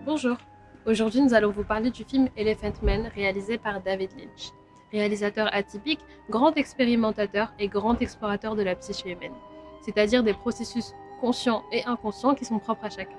Bonjour, aujourd'hui nous allons vous parler du film Elephant Man réalisé par David Lynch. Réalisateur atypique, grand expérimentateur et grand explorateur de la psyché humaine, c'est-à-dire des processus conscients et inconscients qui sont propres à chacun.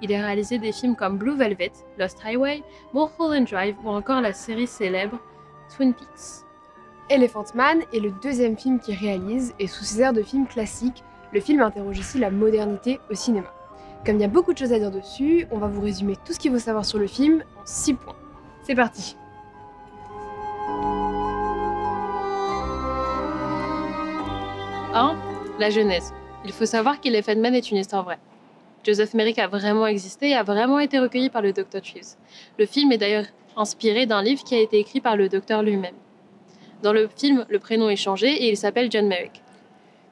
Il a réalisé des films comme Blue Velvet, Lost Highway, Mulholland Drive ou encore la série célèbre Twin Peaks. Elephant Man est le deuxième film qu'il réalise et sous ses airs de film classique, le film interroge aussi la modernité au cinéma. Comme il y a beaucoup de choses à dire dessus, on va vous résumer tout ce qu'il faut savoir sur le film en 6 points. C'est parti. 1. La genèse. Il faut savoir qu'Elephant Man est une histoire vraie. Joseph Merrick a vraiment existé et a vraiment été recueilli par le Dr. Treves. Le film est d'ailleurs inspiré d'un livre qui a été écrit par le docteur lui-même. Dans le film, le prénom est changé et il s'appelle John Merrick.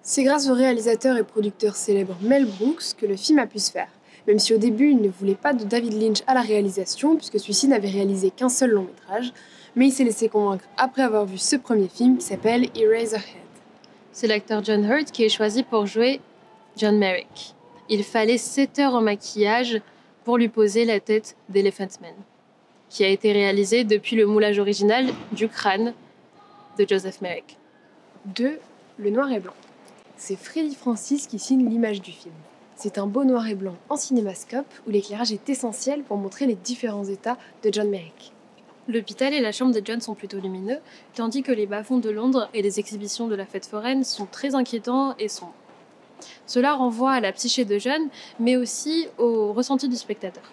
C'est grâce au réalisateur et producteur célèbre Mel Brooks que le film a pu se faire, même si au début il ne voulait pas de David Lynch à la réalisation puisque celui-ci n'avait réalisé qu'un seul long métrage, mais il s'est laissé convaincre après avoir vu ce premier film qui s'appelle Eraserhead. C'est l'acteur John Hurt qui est choisi pour jouer John Merrick. Il fallait 7 heures en maquillage pour lui poser la tête d'Elephant Man, qui a été réalisé depuis le moulage original du crâne de Joseph Merrick. 2. Le noir et blanc. C'est Freddy Francis qui signe l'image du film. C'est un beau noir et blanc en cinémascope où l'éclairage est essentiel pour montrer les différents états de John Merrick. L'hôpital et la chambre de John sont plutôt lumineux, tandis que les bas-fonds de Londres et les exhibitions de la fête foraine sont très inquiétants et sombres. Cela renvoie à la psyché de John, mais aussi au ressenti du spectateur.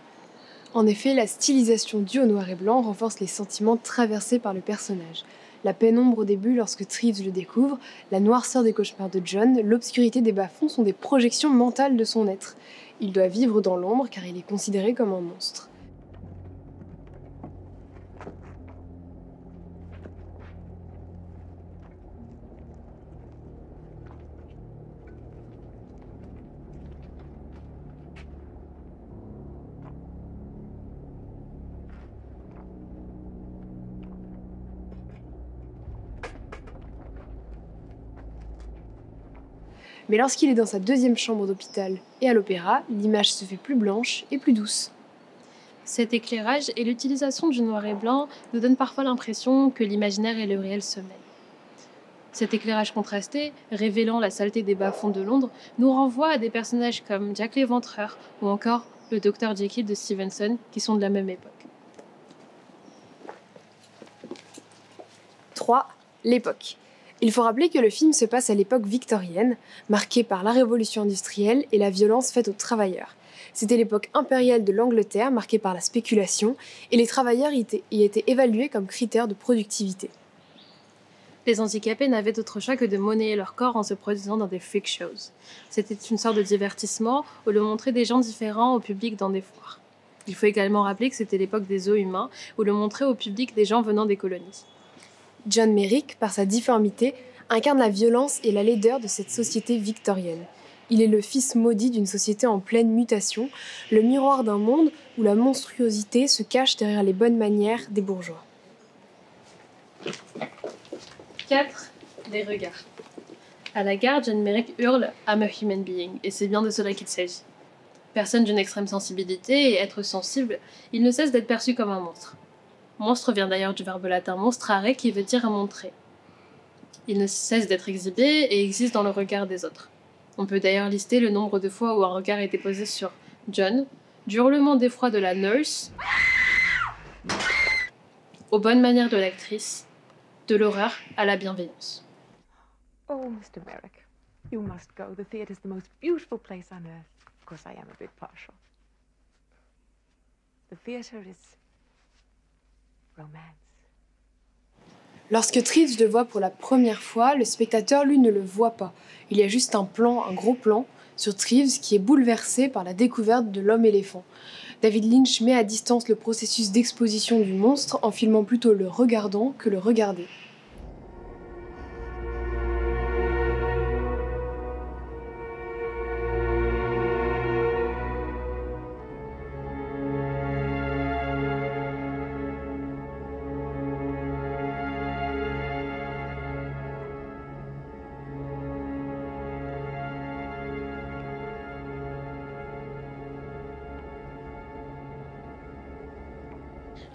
En effet, la stylisation due au noir et blanc renforce les sentiments traversés par le personnage. La pénombre au début lorsque Treves le découvre, la noirceur des cauchemars de John, l'obscurité des bas-fonds sont des projections mentales de son être. Il doit vivre dans l'ombre car il est considéré comme un monstre. Mais lorsqu'il est dans sa deuxième chambre d'hôpital et à l'opéra, l'image se fait plus blanche et plus douce. Cet éclairage et l'utilisation du noir et blanc nous donnent parfois l'impression que l'imaginaire et le réel se mêlent. Cet éclairage contrasté, révélant la saleté des bas-fonds de Londres, nous renvoie à des personnages comme Jack l'Éventreur ou encore le Dr Jekyll de Stevenson qui sont de la même époque. 3. L'époque. Il faut rappeler que le film se passe à l'époque victorienne, marquée par la révolution industrielle et la violence faite aux travailleurs. C'était l'époque impériale de l'Angleterre, marquée par la spéculation, et les travailleurs y étaient évalués comme critère de productivité. Les handicapés n'avaient d'autre choix que de monnayer leur corps en se produisant dans des freak shows. C'était une sorte de divertissement où l'on montrait des gens différents au public dans des foires. Il faut également rappeler que c'était l'époque des zoos humains où l'on montrait au public des gens venant des colonies. John Merrick, par sa difformité, incarne la violence et la laideur de cette société victorienne. Il est le fils maudit d'une société en pleine mutation, le miroir d'un monde où la monstruosité se cache derrière les bonnes manières des bourgeois. 4. Les regards. À la gare, John Merrick hurle « I'm a human being » et c'est bien de cela qu'il s'agit. Personne d'une extrême sensibilité et être sensible, il ne cesse d'être perçu comme un monstre. Monstre vient d'ailleurs du verbe latin monstrare qui veut dire montrer. Il ne cesse d'être exhibé et existe dans le regard des autres. On peut d'ailleurs lister le nombre de fois où un regard a été posé sur John, du hurlement d'effroi de la nurse, aux bonnes manières de l'actrice, de l'horreur à la bienveillance. Oh, Mr. Merrick, you must go. The theatre's the most beautiful place on earth. Of course, I am a bit partial. The theater is romance. Lorsque Treves le voit pour la première fois, le spectateur, lui, ne le voit pas. Il y a juste un plan, un gros plan, sur Treves qui est bouleversé par la découverte de l'homme-éléphant. David Lynch met à distance le processus d'exposition du monstre en filmant plutôt le regardant que le regardé.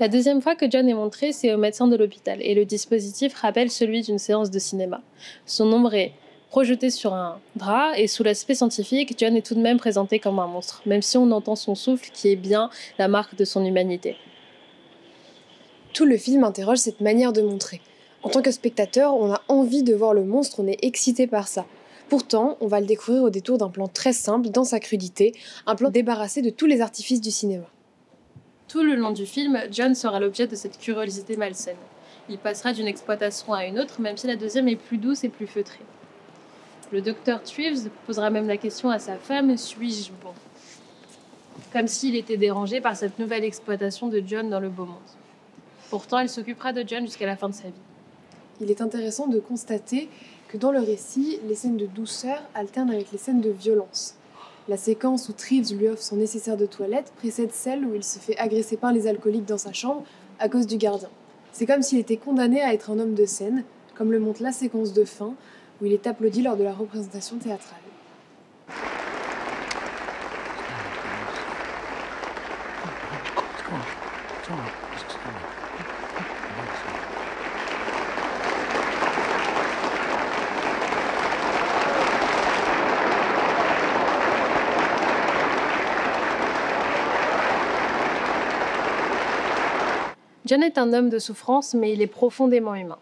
La deuxième fois que John est montré, c'est au médecin de l'hôpital, et le dispositif rappelle celui d'une séance de cinéma. Son ombre est projeté sur un drap, et sous l'aspect scientifique, John est tout de même présenté comme un monstre, même si on entend son souffle qui est bien la marque de son humanité. Tout le film interroge cette manière de montrer. En tant que spectateur, on a envie de voir le monstre, on est excité par ça. Pourtant, on va le découvrir au détour d'un plan très simple, dans sa crudité, un plan débarrassé de tous les artifices du cinéma. Tout le long du film, John sera l'objet de cette curiosité malsaine. Il passera d'une exploitation à une autre, même si la deuxième est plus douce et plus feutrée. Le docteur Treves posera même la question à sa femme « Suis-je bon ?» Comme s'il était dérangé par cette nouvelle exploitation de John dans le beau monde. Pourtant, elle s'occupera de John jusqu'à la fin de sa vie. Il est intéressant de constater que dans le récit, les scènes de douceur alternent avec les scènes de violence. La séquence où Treves lui offre son nécessaire de toilette précède celle où il se fait agresser par les alcooliques dans sa chambre à cause du gardien. C'est comme s'il était condamné à être un homme de scène, comme le montre la séquence de fin où il est applaudi lors de la représentation théâtrale. John est un homme de souffrance, mais il est profondément humain.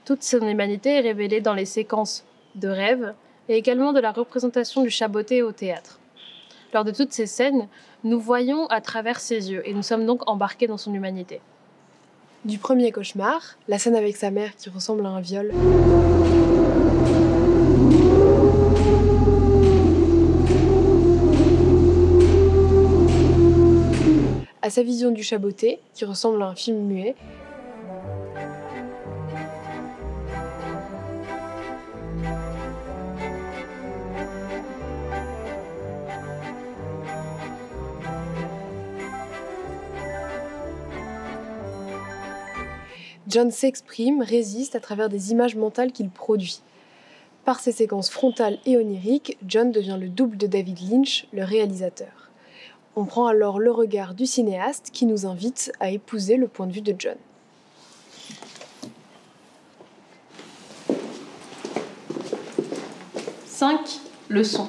Toute son humanité est révélée dans les séquences de rêve et également de la représentation du chaboté au théâtre. Lors de toutes ces scènes, nous voyons à travers ses yeux et nous sommes donc embarqués dans son humanité. Du premier cauchemar, la scène avec sa mère qui ressemble à un viol, à sa vision du chaboté, qui ressemble à un film muet, John s'exprime, résiste à travers des images mentales qu'il produit. Par ses séquences frontales et oniriques, John devient le double de David Lynch, le réalisateur. On prend alors le regard du cinéaste qui nous invite à épouser le point de vue de John. Le son.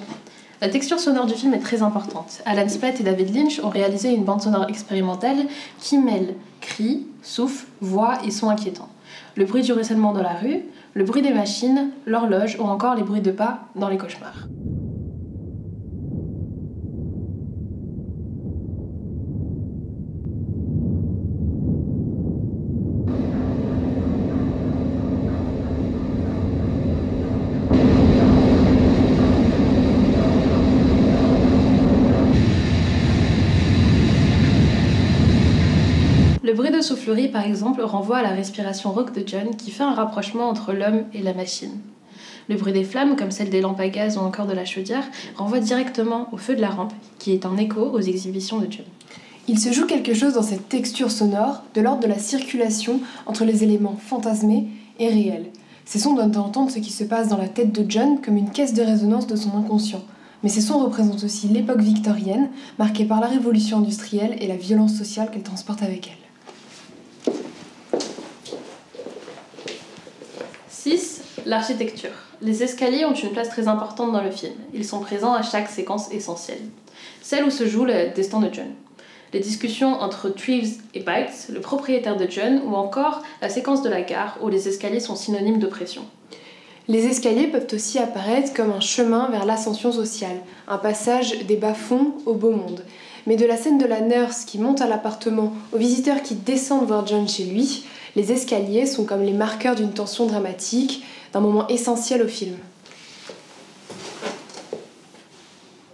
La texture sonore du film est très importante. Alan Spett et David Lynch ont réalisé une bande sonore expérimentale qui mêle cris, souffles, voix et sons inquiétants. Le bruit du ruissellement dans la rue, le bruit des machines, l'horloge ou encore les bruits de pas dans les cauchemars. Le bruit de soufflerie, par exemple, renvoie à la respiration rauque de John qui fait un rapprochement entre l'homme et la machine. Le bruit des flammes, comme celle des lampes à gaz ou encore de la chaudière, renvoie directement au feu de la rampe, qui est un écho aux exhibitions de John. Il se joue quelque chose dans cette texture sonore, de l'ordre de la circulation entre les éléments fantasmés et réels. Ces sons donnent à entendre ce qui se passe dans la tête de John comme une caisse de résonance de son inconscient. Mais ces sons représentent aussi l'époque victorienne, marquée par la révolution industrielle et la violence sociale qu'elle transporte avec elle. 6. L'architecture. Les escaliers ont une place très importante dans le film. Ils sont présents à chaque séquence essentielle. Celle où se joue le destin de John. Les discussions entre Treves et Bites, le propriétaire de John, ou encore la séquence de la gare où les escaliers sont synonymes d'oppression. Les escaliers peuvent aussi apparaître comme un chemin vers l'ascension sociale, un passage des bas-fonds au beau monde. Mais de la scène de la nurse qui monte à l'appartement aux visiteurs qui descendent voir John chez lui, les escaliers sont comme les marqueurs d'une tension dramatique, d'un moment essentiel au film.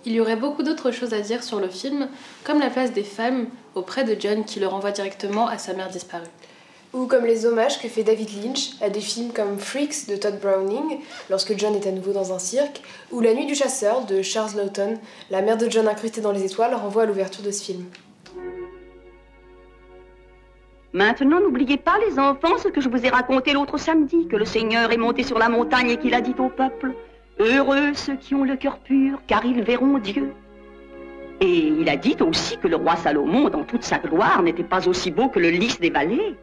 Il y aurait beaucoup d'autres choses à dire sur le film, comme la place des femmes auprès de John qui le renvoie directement à sa mère disparue. Ou comme les hommages que fait David Lynch à des films comme Freaks de Todd Browning, lorsque John est à nouveau dans un cirque, ou La Nuit du chasseur de Charles Laughton, la mère de John incrustée dans les étoiles renvoie à l'ouverture de ce film. Maintenant, n'oubliez pas, les enfants, ce que je vous ai raconté l'autre samedi, que le Seigneur est monté sur la montagne et qu'il a dit au peuple « Heureux ceux qui ont le cœur pur, car ils verront Dieu ». Et il a dit aussi que le roi Salomon, dans toute sa gloire, n'était pas aussi beau que le lys des vallées.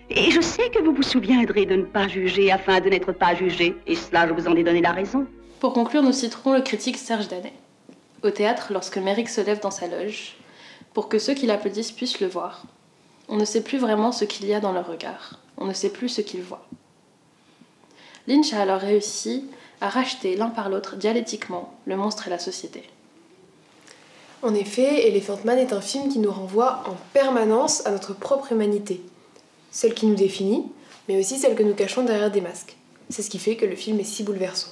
Et je sais que vous vous souviendrez de ne pas juger afin de n'être pas jugé. Et cela, je vous en ai donné la raison. Pour conclure, nous citerons le critique Serge Danet. Au théâtre, lorsque Merrick se lève dans sa loge, pour que ceux qui l'applaudissent puissent le voir, on ne sait plus vraiment ce qu'il y a dans leur regard. On ne sait plus ce qu'ils voient. Lynch a alors réussi à racheter l'un par l'autre dialectiquement le monstre et la société. En effet, Elephant Man est un film qui nous renvoie en permanence à notre propre humanité. Celle qui nous définit, mais aussi celle que nous cachons derrière des masques. C'est ce qui fait que le film est si bouleversant.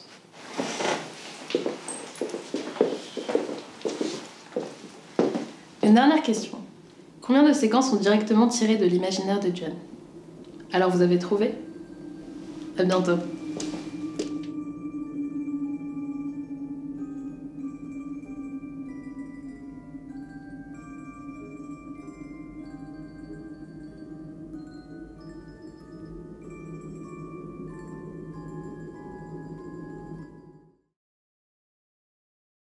Une dernière question. Combien de séquences sont directement tirées de l'imaginaire de John? Alors vous avez trouvé? À bientôt.